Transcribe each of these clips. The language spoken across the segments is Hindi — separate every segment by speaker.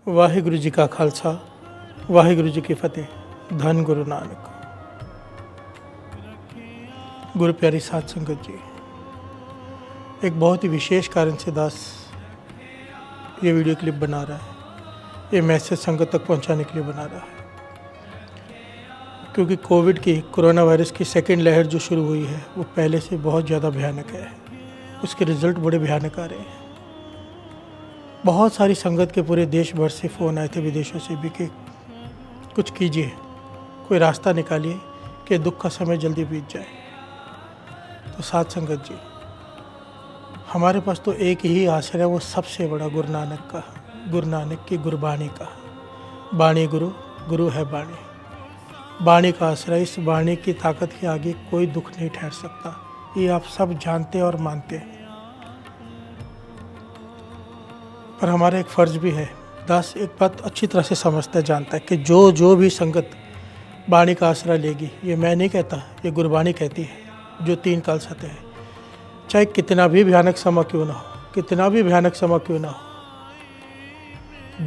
Speaker 1: वाहिगुरु जी का खालसा वाहिगुरु जी की फतेह। धन गुरु नानक। गुरु प्यारी साध संगत जी, एक बहुत ही विशेष कारण से दास ये वीडियो क्लिप बना रहा है, ये मैसेज संगत तक पहुंचाने के लिए बना रहा है, क्योंकि कोविड की कोरोना वायरस की सेकेंड लहर जो शुरू हुई है वो पहले से बहुत ज़्यादा भयानक है। उसके रिजल्ट बड़े भयानक आ रहे हैं। बहुत सारी संगत के पूरे देश भर से फ़ोन आए थे, विदेशों से भी, कि कुछ कीजिए, कोई रास्ता निकालिए कि दुख का समय जल्दी बीत जाए। तो साध संगत जी, हमारे पास तो एक ही आश्रय है, वो सबसे बड़ा गुरु नानक का, गुरु नानक की गुरबाणी का। बाणी गुरु, गुरु है बाणी। बाणी का आश्रय, इस बाणी की ताकत के आगे कोई दुख नहीं ठहर सकता। ये आप सब जानते और मानते हैं। पर हमारा एक फ़र्ज़ भी है। दास एक बात अच्छी तरह से समझता है, जानता है कि जो भी संगत बाणी का आसरा लेगी, ये मैं नहीं कहता, ये गुरबाणी कहती है, जो 3 काल सत्य है, चाहे कितना भी भयानक समय क्यों ना हो, कितना भी भयानक समय क्यों ना हो,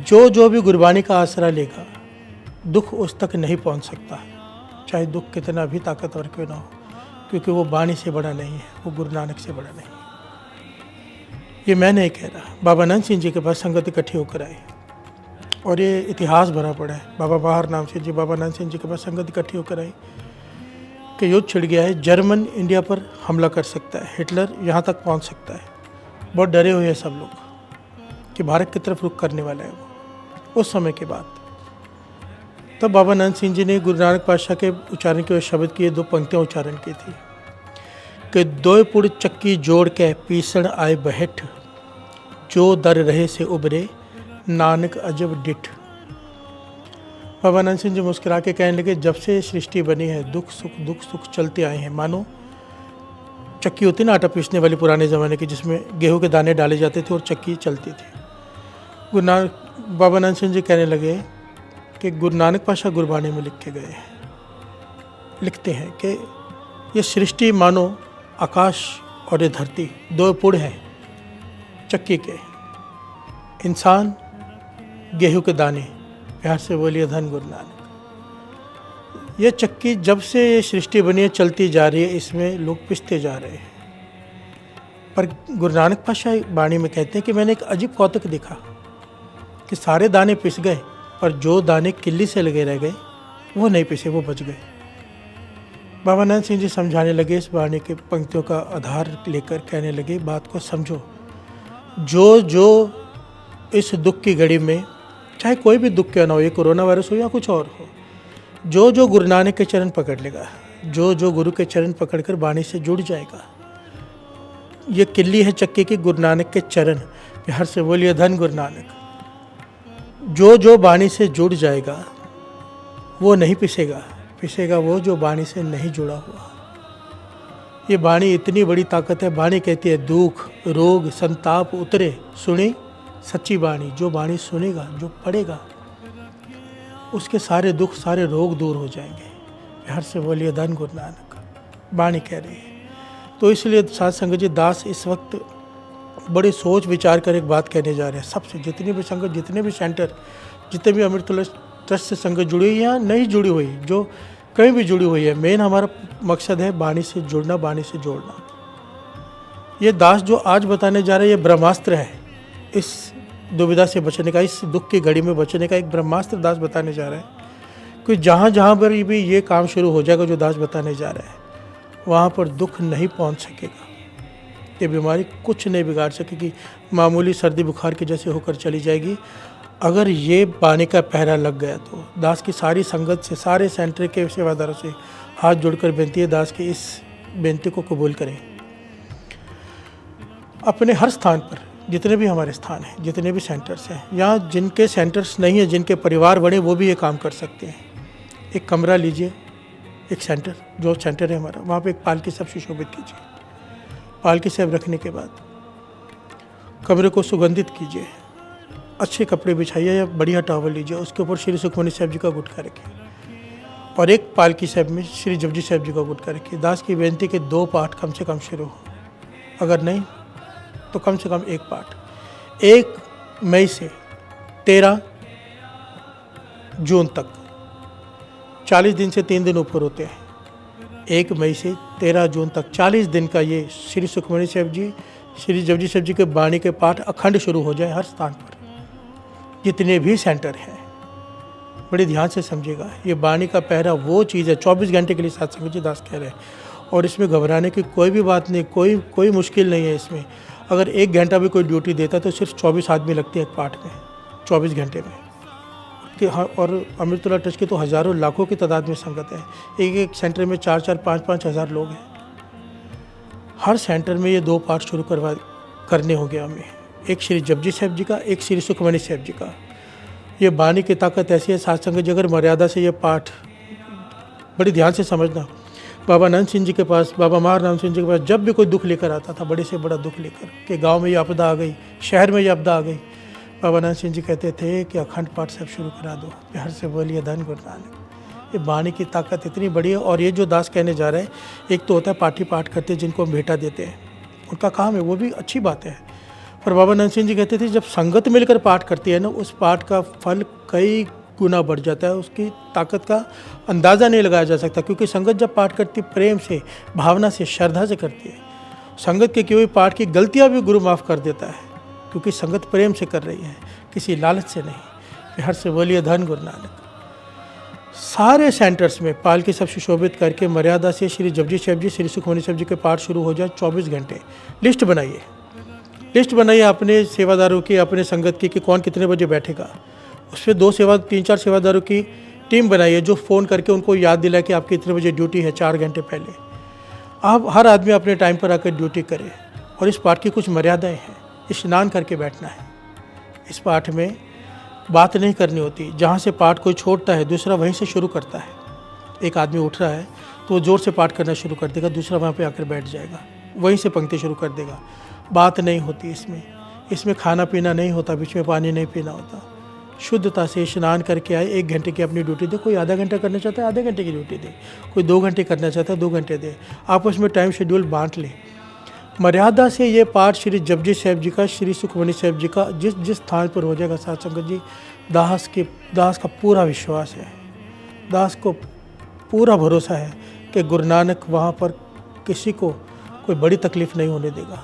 Speaker 1: जो भी गुरबाणी का आसरा लेगा, दुख उस तक नहीं पहुंच सकता, चाहे दुख कितना भी ताकतवर क्यों ना हो, क्योंकि वो बाणी से बड़ा नहीं है, वो गुरु नानक से बड़ा नहीं है। ये मैं नहीं कह रहा। बाबा नंद सिंह जी के पास संगत इकट्ठी होकर आई, और ये इतिहास भरा पड़ा है। बाबा बाहर नाम से जी, बाबा नंद सिंह जी के पास संगत इकट्ठी होकर आई कि युद्ध छिड़ गया है, जर्मन इंडिया पर हमला कर सकता है, हिटलर यहाँ तक पहुँच सकता है। बहुत डरे हुए हैं सब लोग कि भारत की तरफ रुख करने वाला है वो। उस समय के बाद तब बाबा नंद सिंह जी ने गुरु नानक पातशाह के उच्चारण के शब्द की 2 पंक्तियाँ उच्चारण की थी कि दोय पुड़ चक्की जोड़ के पीसण आए बहेठ, जो दर रहे से उबरे नानक अजब डिठ। बाबा नंद सिंह जी मुस्कुरा के कहने लगे, जब से सृष्टि बनी है दुख सुख चलते आए हैं। मानो चक्की होती ना आटा पीसने वाली पुराने ज़माने की, जिसमें गेहूं के दाने डाले जाते थे और चक्की चलती थी। गुरु नानक बाबा नंद सिंह जी कहने लगे कि गुरु नानक पातशाह गुरबाणी में लिख के गए हैं, लिखते हैं कि ये सृष्टि मानो आकाश और ये धरती 2 पुड़ हैं चक्की के। इंसान गेहूं के दाने, प्यार से बोलिए धन गुरु नानक। ये चक्की जब से ये सृष्टि बनी है चलती जा रही है, इसमें लोग पिसते जा रहे हैं। पर गुरु नानक पातशाह बाणी में कहते हैं कि मैंने एक अजीब कौतुक देखा कि सारे दाने पिस गए, पर जो दाने किल्ली से लगे रह गए वो नहीं पिसे, वो बच गए। बाबा नंद सिंह जी समझाने लगे, इस बाणी के पंक्तियों का आधार लेकर कहने लगे, बात को समझो। जो इस दुख की घड़ी में, चाहे कोई भी दुख क्यों ना हो, ये कोरोना वायरस हो या कुछ और हो, जो गुरु नानक के चरण पकड़ लेगा, जो गुरु के चरण पकड़कर बाणी से जुड़ जाएगा, ये किल्ली है चक्के की, गुरु नानक के चरण। प्यार से बोलिए धन गुरु नानक। जो बाणी से जुड़ जाएगा वो नहीं पिसेगा, पिसेगा वो जो बाणी से नहीं जुड़ा हुआ। ये बाणी इतनी बड़ी ताकत है। बाणी कहती है दुख रोग संताप उतरे, सुनी सच्ची बाणी। जो बाणी सुनेगा, जो पढ़ेगा, उसके सारे दुख सारे रोग दूर हो जाएंगे। प्यार से बोलिए धन गुरु नानक। बाणी कह रही है। तो इसलिए साध संगत जी, दास इस वक्त बड़े सोच विचार कर एक बात कहने जा रहे हैं सबसे, जितनी भी संगत, जितने भी सेंटर, जितने भी अमृत ट्रस्ट से संगत जुड़ी हुई या नहीं जुड़ी हुई, जो कहीं भी जुड़ी हुई है, मेन हमारा मकसद है बाणी से जुड़ना, बाणी से जोड़ना। ये दास जो आज बताने जा रहे हैं, ये ब्रह्मास्त्र है। इस दुविधा से बचने का, इस दुख की घड़ी में बचने का एक ब्रह्मास्त्र दास बताने जा रहा है। कि जहाँ पर भी ये काम शुरू हो जाएगा जो दास बताने जा रहा है, वहाँ पर दुख नहीं पहुँच सकेगा। ये बीमारी कुछ नहीं बिगाड़ सकेगी, मामूली सर्दी बुखार की जैसे होकर चली जाएगी। अगर ये बाणी का पहरा लग गया तो दास की सारी संगत से, सारे सेंटर के सेवादारों से हाथ जोड़कर बेनती है, दास की इस बेनती को कबूल करें। अपने हर स्थान पर, जितने भी हमारे स्थान हैं, जितने भी सेंटर्स हैं, यहाँ जिनके सेंटर्स नहीं है, जिनके परिवार बड़े, वो भी ये काम कर सकते हैं। एक कमरा लीजिए, एक सेंटर, जो सेंटर है हमारा, वहाँ पे एक पालकी सब सुशोभित कीजिए। पालकी सब रखने के बाद कमरे को सुगंधित कीजिए, अच्छे कपड़े बिछाइए या बढ़िया टॉवल लीजिए, उसके ऊपर श्री सुखमनी साहब जी का गुटखा रखिए, और एक पालकी साहब में श्री जपजी साहब जी का गुटखा रखिए। दास की बेनती के 2 पाठ कम से कम शुरू हो, अगर नहीं तो कम से कम 1 पाठ। 1 मई से 13 जून तक 40 दिन से 3 दिन ऊपर होते हैं। 1 मई से 13 जून तक 40 दिन का ये श्री सुखमनी साहिब जी, श्री जपजी साहिब जी के बाणी के पाठ अखंड शुरू हो जाए हर स्थान पर, जितने भी सेंटर हैं। बड़े ध्यान से समझिएगा, ये बाणी का पहरा वो चीज़ है, 24 घंटे के लिए सत्संग जी दास कह रहे हैं, और इसमें घबराने की कोई भी बात नहीं, कोई मुश्किल नहीं है इसमें। अगर 1 घंटा भी कोई ड्यूटी देता तो सिर्फ 24 आदमी लगते हैं एक पाठ में, 24 घंटे में। और अमृतोला ट्रस्ट की तो हज़ारों लाखों की तादाद में संगत है, एक सेंटर में 4-4, 5-5 हज़ार लोग हैं। हर सेंटर में ये 2 पाठ शुरू करने होंगे हमें, एक श्री जपजी साहिब जी का, एक श्री सुखमनी साहिब जी का। ये बाणी की ताकत ऐसी है सत्संग जी, अगर मर्यादा से ये पाठ, बड़ी ध्यान से समझना, बाबा आनंद सिंह जी के पास, बाबा महाराम सिंह जी के पास जब भी कोई दुख लेकर आता था, बड़े से बड़ा दुख लेकर, कि गांव में ये आपदा आ गई, शहर में ये आपदा आ गई, बाबा आनंद सिंह जी कहते थे कि अखंड पाठ सब शुरू करा दो, प्यार से बोलिए धन गुरु नानक। ये बाणी की ताकत इतनी बड़ी है। और ये जो दास कहने जा रहे हैं, एक तो होता है पाठी पाठ करते जिनको हम भेंटा देते हैं, उनका काम है, वो भी अच्छी बात है। पर बाबा आनंद सिंह जी कहते थे जब संगत मिलकर पाठ करती है ना, उस पाठ का फल कई गुना बढ़ जाता है, उसकी ताकत का अंदाज़ा नहीं लगाया जा सकता। क्योंकि संगत जब पाठ करती प्रेम से, भावना से, श्रद्धा से करती है, संगत के किए हुए पाठ की गलतियाँ भी गुरु माफ़ कर देता है, क्योंकि संगत प्रेम से कर रही है, किसी लालच से नहीं। हर से बोलिए धन गुरु नानक। सारे सेंटर्स में पालकी सब सुशोभित करके मर्यादा से श्री जपजी साहिब जी, श्री सुखमनी साहिब जी के पाठ शुरू हो जाए 24 घंटे। लिस्ट बनाइए अपने सेवादारों की, अपने संगत की, कि कौन कितने बजे बैठेगा। उस पर 3-4 सेवादारों की टीम बनाइए जो फ़ोन करके उनको याद दिलाए कि आपकी इतने बजे ड्यूटी है, 4 घंटे पहले। आप हर आदमी अपने टाइम पर आकर ड्यूटी करे। और इस पाठ की कुछ मर्यादाएं हैं, स्नान करके बैठना है। इस पाठ में बात नहीं करनी होती, जहाँ से पाठ कोई छोड़ता है दूसरा वहीं से शुरू करता है। एक आदमी उठ रहा है तो वो ज़ोर से पाठ करना शुरू कर देगा, दूसरा वहाँ पे आकर बैठ जाएगा, वहीं से पंक्ति शुरू कर देगा। बात नहीं होती इसमें खाना पीना नहीं होता, बीच में पानी नहीं पीना होता। शुद्धता से स्नान करके आए, 1 घंटे की अपनी ड्यूटी दे। कोई आधा घंटा करना चाहता है आधे घंटे की ड्यूटी दे, कोई 2 घंटे करना चाहता है 2 घंटे दे, आपस में टाइम शेड्यूल बांट ले। मर्यादा से ये पाठ श्री जपजी साहिब जी का, श्री सुखमनी साहिब जी का जिस स्थान पर हो जाएगा साथ संगत जी, दास का पूरा विश्वास है, दास को पूरा भरोसा है कि गुरु नानक वहाँ पर किसी को कोई बड़ी तकलीफ़ नहीं होने देगा।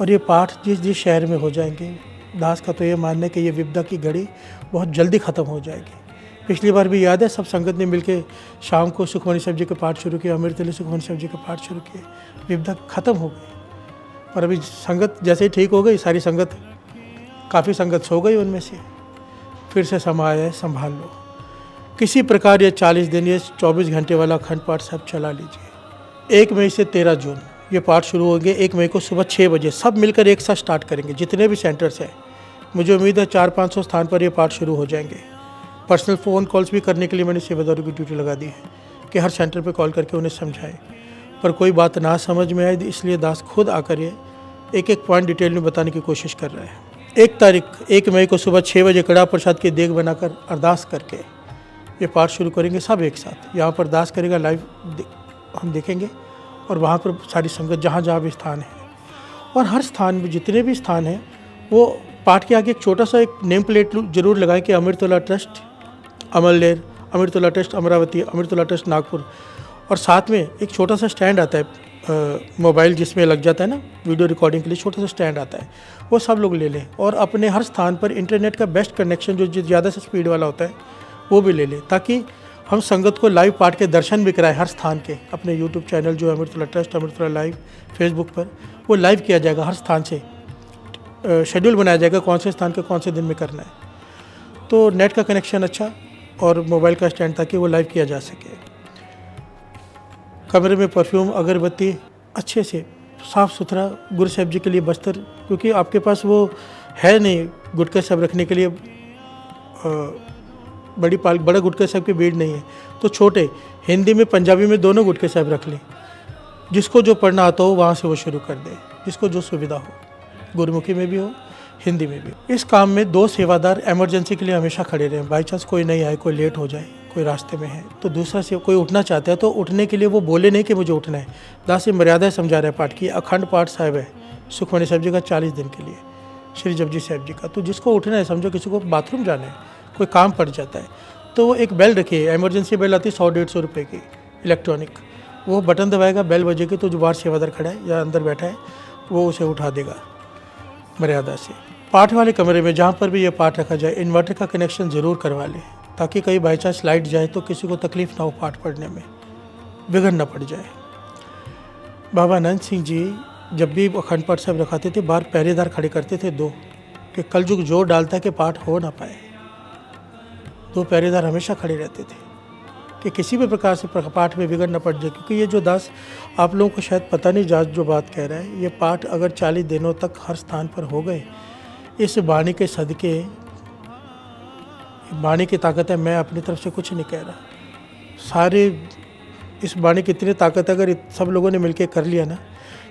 Speaker 1: और ये पाठ जिस शहर में हो जाएंगे, दास का तो ये मानना है कि ये विपदा की घड़ी बहुत जल्दी ख़त्म हो जाएगी। पिछली बार भी याद है, सब संगत ने मिलके शाम को सुखमनी साहिब जी के पाठ शुरू किया, अमृतली सुखमनी साहिब जी के पाठ शुरू किए, विपदा ख़त्म हो गई। पर अभी संगत जैसे ही ठीक हो गई, सारी संगत, काफ़ी संगत सो गई, उनमें से फिर से समय है, संभाल लो। किसी प्रकार ये 40 दिन, ये 24 घंटे वाला अखंड पाठ सब चला लीजिए। 1 मई से 13 जून ये पाठ शुरू होंगे। 1 मई को सुबह 6 बजे सब मिलकर एक साथ स्टार्ट करेंगे, जितने भी सेंटर्स हैं। मुझे उम्मीद है 400-500 स्थान पर ये पाठ शुरू हो जाएंगे। पर्सनल फ़ोन कॉल्स भी करने के लिए मैंने सेवादारों की ड्यूटी लगा दी है कि हर सेंटर पे कॉल करके उन्हें समझाएं। पर कोई बात ना समझ में आए, इसलिए दास खुद आकर ये एक पॉइंट डिटेल में बताने की कोशिश कर रहा है। 1 मई को सुबह 6 बजे कड़ा प्रसाद की देग बनाकर अरदास करके ये पाठ शुरू करेंगे सब एक साथ। यहाँ पर दास करेगा, लाइव हम देखेंगे, और वहाँ पर सारी संगत जहाँ भी स्थान है, और हर स्थान में जितने भी स्थान हैं वो पाठ के आगे एक छोटा सा एक नेम प्लेट जरूर लगाएं कि Amritola trust Amalner, Amritola trust Amravati, Amritola trust Nagpur. और साथ में एक छोटा सा स्टैंड आता है मोबाइल जिसमें लग जाता है ना वीडियो रिकॉर्डिंग के लिए, छोटा सा स्टैंड आता है, वो सब लोग ले लें। और अपने हर स्थान पर इंटरनेट का बेस्ट कनेक्शन जो ज़्यादा से स्पीड वाला होता है वो भी ले लें, ताकि हम संगत को लाइव पाठ के दर्शन भी कराएं हर स्थान के। अपने यूट्यूब चैनल जो अमृतोला ट्रस्ट, अमृतोला लाइव, फेसबुक पर वो लाइव किया जाएगा हर स्थान से। शेड्यूल बनाया जाएगा कौन से स्थान के कौन से दिन में करना है। तो नेट का कनेक्शन अच्छा और मोबाइल का स्टैंड, ताकि वो लाइव किया जा सके। कमरे में परफ्यूम, अगरबत्ती, अच्छे से साफ़ सुथरा गुरु साहिब जी के लिए बस्तर, क्योंकि आपके पास वो है नहीं गुटका साहब रखने के लिए, बड़ा गुटका साहब की भीड़ नहीं है, तो छोटे हिंदी में पंजाबी में दोनों गुटके साहब रख लें। जिसको जो पढ़ना आता हो वहाँ से वो शुरू कर दे, जिसको जो सुविधा हो, गुरुमुखी में भी हो, हिंदी में भी। इस काम में 2 सेवादार इमरजेंसी के लिए हमेशा खड़े रहें। बाई चांस कोई नहीं आए, कोई लेट हो जाए, कोई रास्ते में है, तो दूसरा से कोई उठना चाहता है तो उठने के लिए वो बोले नहीं कि मुझे उठना है। दास ये मर्यादा समझा रहे हैं पाठ की। अखंड पाठ साहिब है सुखमनी साहिब जी का 40 दिन के लिए, श्री जपजी साहिब जी का। तो जिसको उठना है, समझो किसी को बाथरूम जाना है, कोई काम पड़ जाता है तो वो एक बेल रखी है, इमरजेंसी बेल आती है 100-150 रुपये की इलेक्ट्रॉनिक, वो बटन दबाएगा, बेल बजेगी तो जो बाहर सेवादार खड़ा है या अंदर बैठा है वो उसे उठा देगा मर्यादा से। पाठ वाले कमरे में जहाँ पर भी ये पाठ रखा जाए इन्वर्टर का कनेक्शन ज़रूर करवा लें, ताकि कहीं बाई चांस लाइट जाए तो किसी को तकलीफ़ ना हो, पाठ पढ़ने में बिगड़ ना पड़ जाए। बाबा आनंद सिंह जी जब भी अखंड पाठ साहब रखाते थे बाहर पहरेदार खड़े करते थे 2, कि कलयुग जोर डालता है कि पाठ हो ना पाए। 2 पहरेदार हमेशा खड़े रहते थे कि किसी भी प्रकार से पाठ में बिगड़ न पड़ जाए, क्योंकि ये जो दास आप लोगों को शायद पता नहीं जात जो बात कह रहा है, ये पाठ अगर 40 दिनों तक हर स्थान पर हो गए, इस वाणी के सदके, वाणी की ताकत है, मैं अपनी तरफ से कुछ नहीं कह रहा, सारे इस वाणी की इतनी ताकत अगर सब लोगों ने मिलकर कर लिया ना,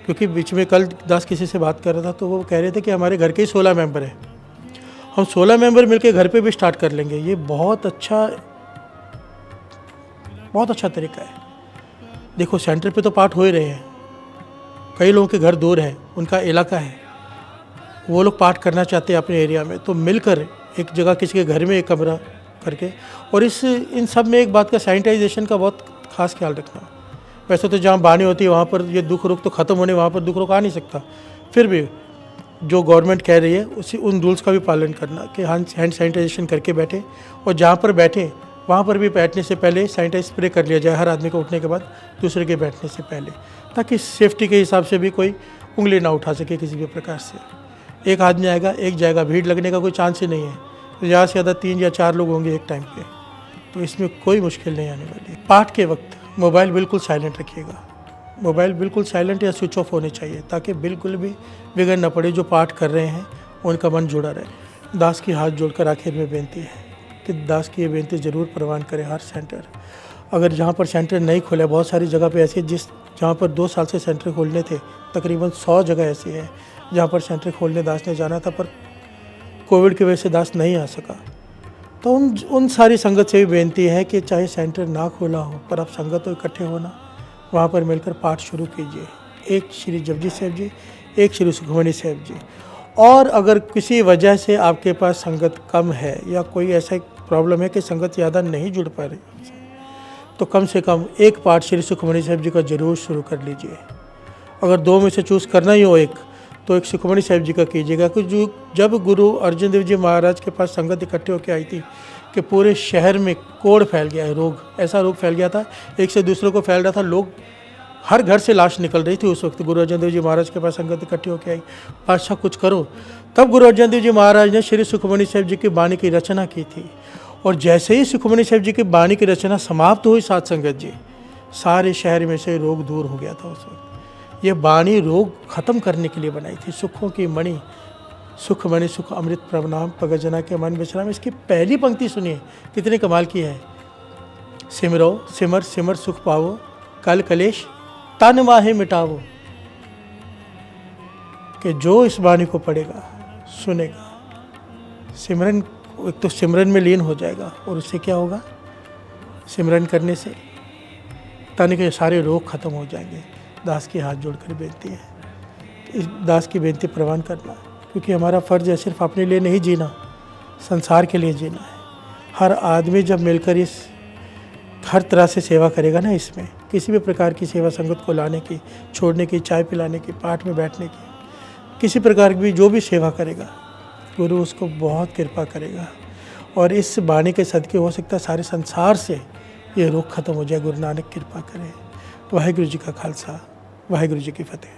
Speaker 1: क्योंकि बीच में कल दास किसी से बात कर रहा था तो वो कह रहे थे कि हमारे घर के ही 16 मेंबर हैं, हम 16 मेंबर मिलकर घर पे भी स्टार्ट कर लेंगे। ये बहुत अच्छा तरीका है। देखो सेंटर पे तो पाठ हो ही रहे हैं, कई लोगों के घर दूर है, उनका इलाका है, वो लोग पाठ करना चाहते हैं अपने एरिया में, तो मिलकर एक जगह किसी के घर में एक कमरा करके, और इन सब में एक बात का सैनिटाइजेशन का बहुत खास ख्याल रखना। वैसे तो जहाँ बानी होती है वहाँ पर ये दुख रुख तो ख़त्म होने, वहाँ पर दुख रुख आ नहीं सकता, फिर भी जो गवर्नमेंट कह रही है उन रूल्स का भी पालन करना कि हैंड सैनिटाइजेशन करके बैठे, और जहाँ पर बैठे वहाँ पर भी बैठने से पहले सैनिटाइज स्प्रे कर लिया जाए हर आदमी को उठने के बाद, दूसरे के बैठने से पहले, ताकि सेफ्टी के हिसाब से भी कोई उंगली ना उठा सके किसी भी प्रकार से। एक आदमी आएगा एक जाएगा, भीड़ लगने का कोई चांस ही नहीं है, ज़्यादा से ज़्यादा 3 या 4 लोग होंगे एक टाइम पे, तो इसमें कोई मुश्किल नहीं आने वाली। पाठ के वक्त मोबाइल बिल्कुल साइलेंट रखिएगा, मोबाइल बिल्कुल साइलेंट या स्विच ऑफ होने चाहिए, ताकि बिल्कुल भी बिगड़ न पड़े, जो पाठ कर रहे हैं उनका मन जुड़ा रहे। दास की हाथ जोड़कर आखिर में बेनती है कि दास की ये बेनती ज़रूर प्रवान करें हर सेंटर, अगर जहाँ पर सेंटर नहीं खोला, बहुत सारी जगह पे ऐसी जहाँ पर 2 साल से सेंटर खोलने थे, तकरीबन 100 जगह ऐसी है जहाँ पर सेंटर खोलने दास ने जाना था, पर कोविड की वजह से दास नहीं आ सका। तो उन सारी संगत से भी बेनती है कि चाहे सेंटर ना खोला हो, पर आप संगत तो इकट्ठे होना, वहाँ पर मिलकर पाठ शुरू कीजिए। एक श्री जपजी साहब जी, एक श्री सुखमणी साहब जी। और अगर किसी वजह से आपके पास संगत कम है या कोई ऐसा प्रॉब्लम है कि संगत ज़्यादा नहीं जुड़ पा रही, तो कम से कम एक पाठ श्री सुखमणी साहब जी का जरूर शुरू कर लीजिए। अगर 2 में से चूज़ करना ही हो एक, तो एक सुखमणी साहब जी का कीजिएगा। कि जब गुरु अर्जन देव जी महाराज के पास संगत इकट्ठे होकर आई थी कि पूरे शहर में कोढ़ फैल गया है, रोग, ऐसा रोग फैल गया था, एक से दूसरे को फैल रहा था, लोग हर घर से लाश निकल रही थी उस वक्त। गुरु अर्जन देव जी महाराज के पास संगत इकट्ठी होकर आई, पातशाह कुछ करो। तब गुरु अर्जन देव जी महाराज ने श्री सुखमणी साहब जी की वाणी की रचना की थी, और जैसे ही सुखमणी साहब जी की वाणी की रचना समाप्त हुई, साथ संगत जी, सारे शहर में से रोग दूर हो गया था उस वक्त। ये वाणी रोग खत्म करने के लिए बनाई थी। सुखों की मणि, सुख मणि सुख अमृत प्रणाम पगजना के मन विश्राम। इसकी पहली पंक्ति सुनिए, कितने कमाल की है। सिमरो सिमर सिमर सुख पावो, कल कलेश तन माहे मिटावो। कि जो इस वाणी को पढ़ेगा, सुनेगा, सिमरन, एक तो सिमरन में लीन हो जाएगा, और उससे क्या होगा, सिमरन करने से तन के सारे रोग खत्म हो जाएंगे। दास की हाथ जोड़कर बेनती है, इस दास की बेनती प्रवान करना, क्योंकि हमारा फ़र्ज़ है सिर्फ अपने लिए नहीं जीना, संसार के लिए जीना है। हर आदमी जब मिलकर इस हर तरह से सेवा करेगा ना, इसमें किसी भी प्रकार की सेवा संगत को लाने की, छोड़ने की, चाय पिलाने की, पाठ में बैठने की, किसी प्रकार की जो भी सेवा करेगा, गुरु उसको बहुत कृपा करेगा। और इस वाणी के सदके हो सकता है सारे संसार से ये रोग खत्म हो जाए। गुरु नानक कृपा करे। वाहिगुरु जी का खालसा, वाहिगुरु जी की फतेह।